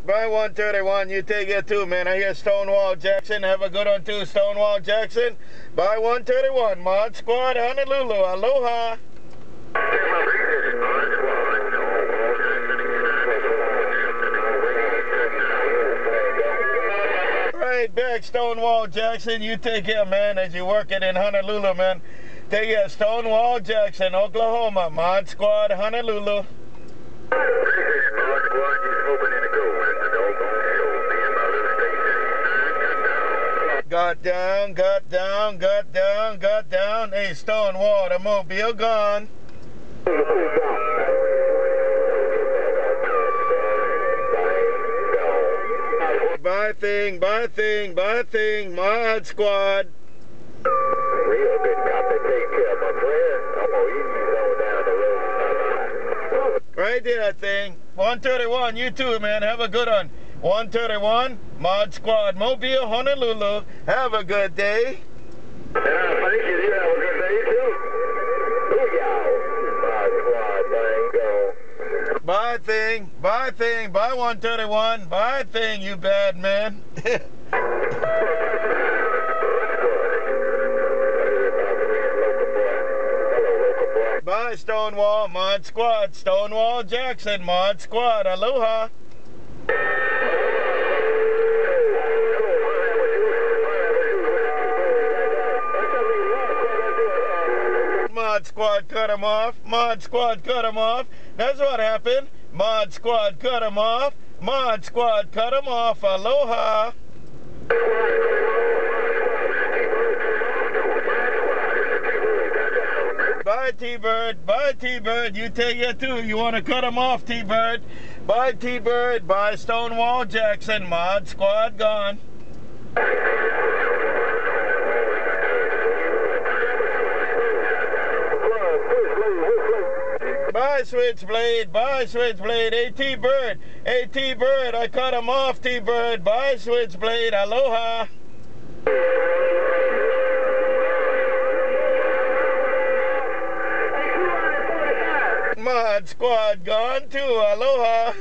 By 131, you take it too, man. I hear StoneWallJackson. Have a good one too, StoneWallJackson. By 131, Mod Squad, Honolulu, aloha. Right back, StoneWallJackson. You take care, man, as you working in Honolulu, man. Take care, StoneWallJackson, Oklahoma, Mod Squad, Honolulu. Got down. Hey, Stonewall, the mobile gone. Bye thing, Mod Squad. Real good cop to take care of my friend. I'm gonna eat you going down the road. Right there, thing. 131, you too, man. Have a good one. 131, Mod Squad, Mobile, Honolulu. Have a good day. Thank you. You have a good day, too. Booyah. Mod Squad, bingo. Bye, thing. Bye, 131. Bye, thing, you bad man. Bye, Stonewall, Mod Squad, StoneWallJackson, Mod Squad, aloha. Mod Squad cut him off. Mod Squad cut him off. That's what happened. Mod Squad cut him off. Mod Squad cut him off. Aloha. Bye, T.Bird. Bye, T.Bird. You take it too. You want to cut him off, T.Bird. Bye, T.Bird. Bye, StoneWallJackson. Mod Squad gone. Bye, SwitchBlade. Bye, SwitchBlade. Hey, T.Bird. Hey, T.Bird. I cut him off, T.Bird. Bye, SwitchBlade. Aloha. Mod Squad gone too. Aloha.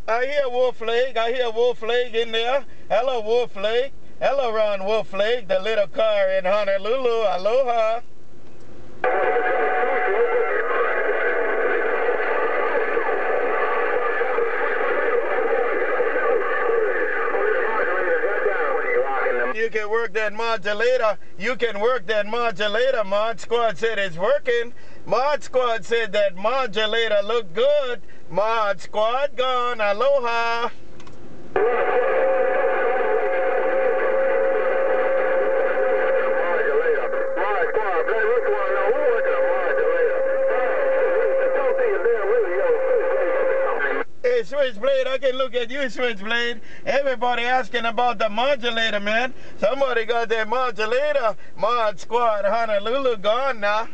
I hear Wolf Lake in there. Hello, Wolf Lake. Hello, Ron Wolf Lake, the little car in Honolulu. Aloha. You can work that modulator. Mod Squad said it's working. Mod Squad said that modulator looked good. Mod Squad gone. Aloha. Hey, SwitchBlade, I can look at you, SwitchBlade. Everybody asking about the modulator, man. Somebody got that modulator. Mod Squad, Honolulu gone now.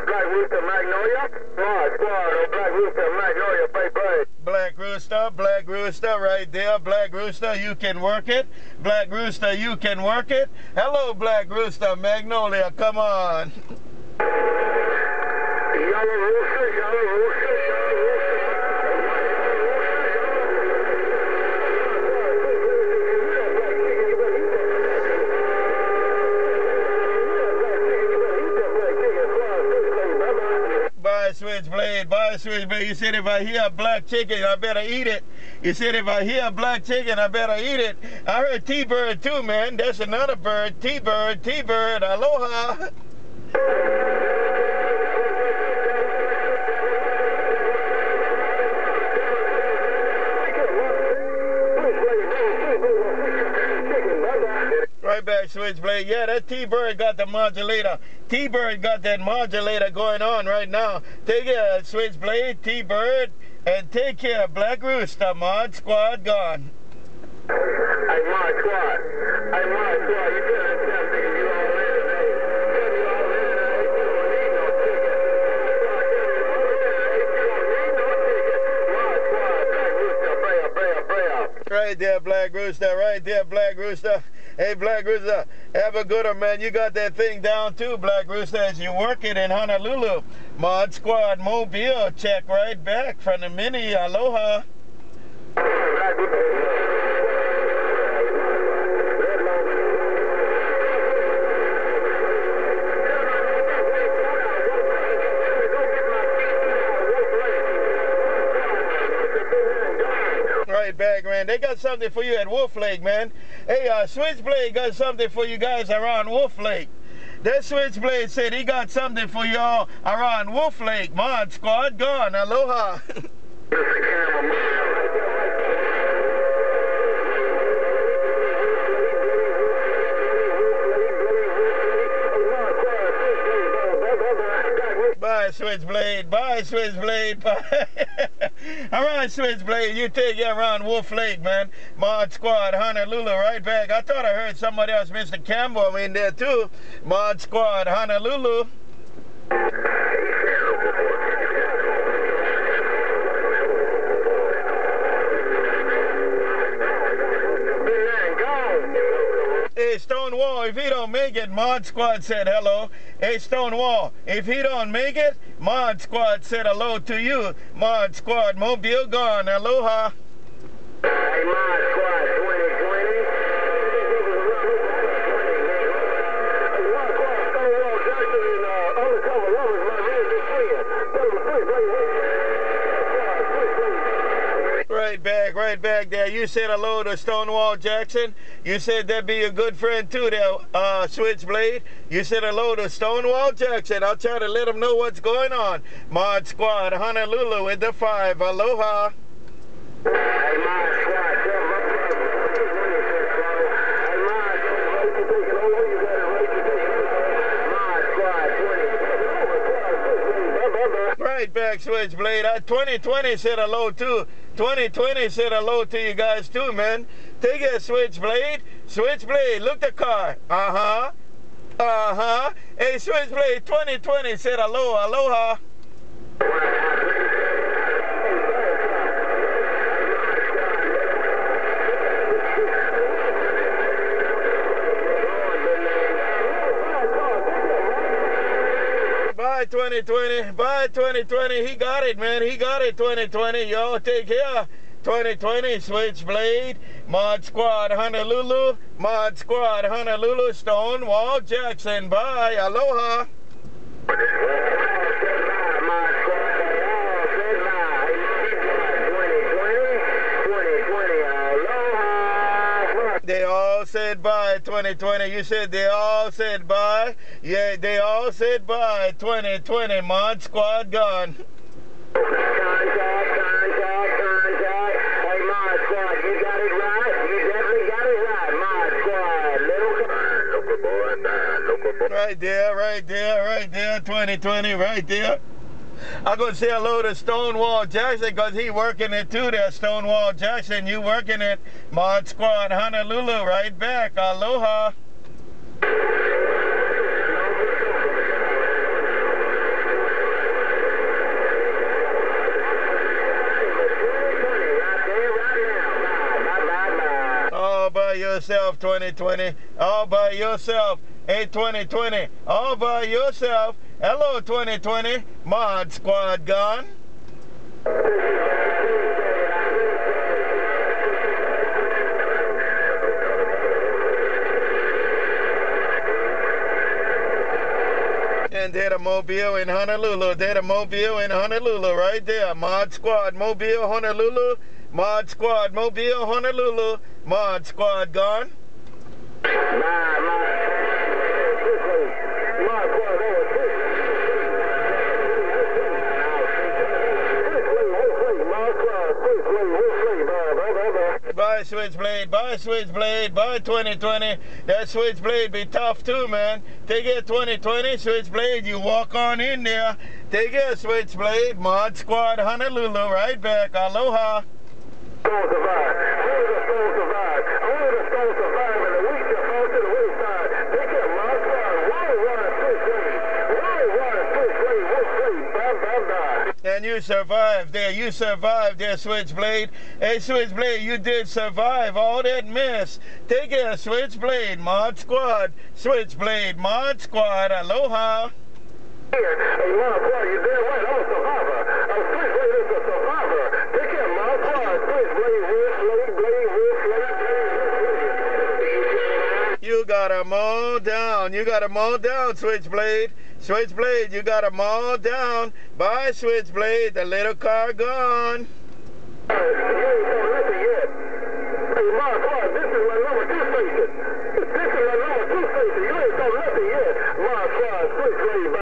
BlackRooster, Magnolia. Mod Squad, BlackRooster, Magnolia, bye. BlackRooster, right there. BlackRooster, you can work it. BlackRooster, you can work it. Hello, BlackRooster, Magnolia, come on. Yellow Rooster. Bye, SwitchBlade. You said if I hear a black chicken, I better eat it. I heard T.Bird too, man. That's another bird. T.Bird, aloha. Right back, SwitchBlade. Yeah, that T.Bird got the modulator. T.Bird got that modulator going on right now. Take care, SwitchBlade, T.Bird, and take care, BlackRooster. Mod Squad gone. Hey, Mod Squad. You doing that stuff, nigga? You all in today? Right there, Black Rooster. Right there, Black Rooster. Hey, Black Rooster, have a good one, man. You got that thing down too, Black Rooster, as you work it in Honolulu. Mod Squad Mobile, check right back from the mini. Aloha. Right back, man. They got something for you at Wolf Lake, man. Hey, SwitchBlade got something for you guys around Wolf Lake. That SwitchBlade said he got something for y'all around Wolf Lake. Mod Squad gone. Aloha. Bye, SwitchBlade. Bye, SwitchBlade. Bye. All right, SwitchBlade, you take it around Wolf Lake, man. Mod Squad, Honolulu, right back. I thought I heard somebody else, Mr. Campbell, in there too. Mod Squad, Honolulu. Hey, Stonewall, if he don't make it, Mod Squad said hello. Hey, Stonewall, if he don't make it, Mod Squad said hello to you. Mod Squad, Mobile gone. Aloha. Hey, Mod Squad 2020. Mod Squad, StoneWallJackson and Undercover Lovers, my man, just Right back there. You said hello to StoneWallJackson. You said that'd be a good friend too there, SwitchBlade. You said hello to StoneWallJackson. I'll try to let him know what's going on. Mod Squad, Honolulu with the 5. Aloha. Hey, Mod Squad, Right back, SwitchBlade. 2020 said hello too. 2020 said hello to you guys too, man. Take it, SwitchBlade. SwitchBlade, look the car. Uh-huh. Uh-huh. Hey, SwitchBlade, 2020 said hello. Aloha. Bye 2020, bye 2020, he got it, man, he got it 2020, yo, take care. 2020, SwitchBlade, Mod Squad Honolulu, Mod Squad Honolulu, StoneWallJackson, bye, aloha. They all said bye, 2020. You said they all said bye. Yeah, they all said bye, 2020. Mod Squad gone. Contact. Hey, Mod Squad, you got it right. You definitely got it right, Mod Squad. Right there, 2020, right there. I'm going to say hello to StoneWallJackson because he working it too there. StoneWallJackson, you working it. Mod Squad Honolulu, right back. Aloha. All by yourself, 2020. All by yourself. Hey, 2020. All by yourself. Hello, 2020. Mod Squad gone. And they're the Mobile in Honolulu. They're the Mobile in Honolulu right there. Mod Squad Mobile Honolulu. Mod Squad Mobile Honolulu. Mod Squad gone. Bye, SwitchBlade. Bye, SwitchBlade. Bye, 2020. That SwitchBlade be tough too, man. Take it, 2020. SwitchBlade, you walk on in there. Take it, SwitchBlade. Mod Squad Honolulu, right back. Aloha. Stone survive. Only the Stone survive. Only the Stone survive, and the weak just fall to the wayside. Take it, Mod Squad. Whoa, SwitchBlade. Whoa, SwitchBlade. Bye. man. You survived there. You survived there, SwitchBlade. Hey, SwitchBlade, you did survive all that mess. Take care, SwitchBlade, Mod Squad. SwitchBlade, Mod Squad. Aloha. Hey, ModSquad, you damn right. I'm a survivor. SwitchBlade is a survivor. Take care, ModSquad. SwitchBlade, SwitchBlade. You got them all down. You got them all down, SwitchBlade. SwitchBlade, you got them all down. Bye, SwitchBlade. The little car gone. You ain't gonna listen yet. Hey, ModSquad, this is my number.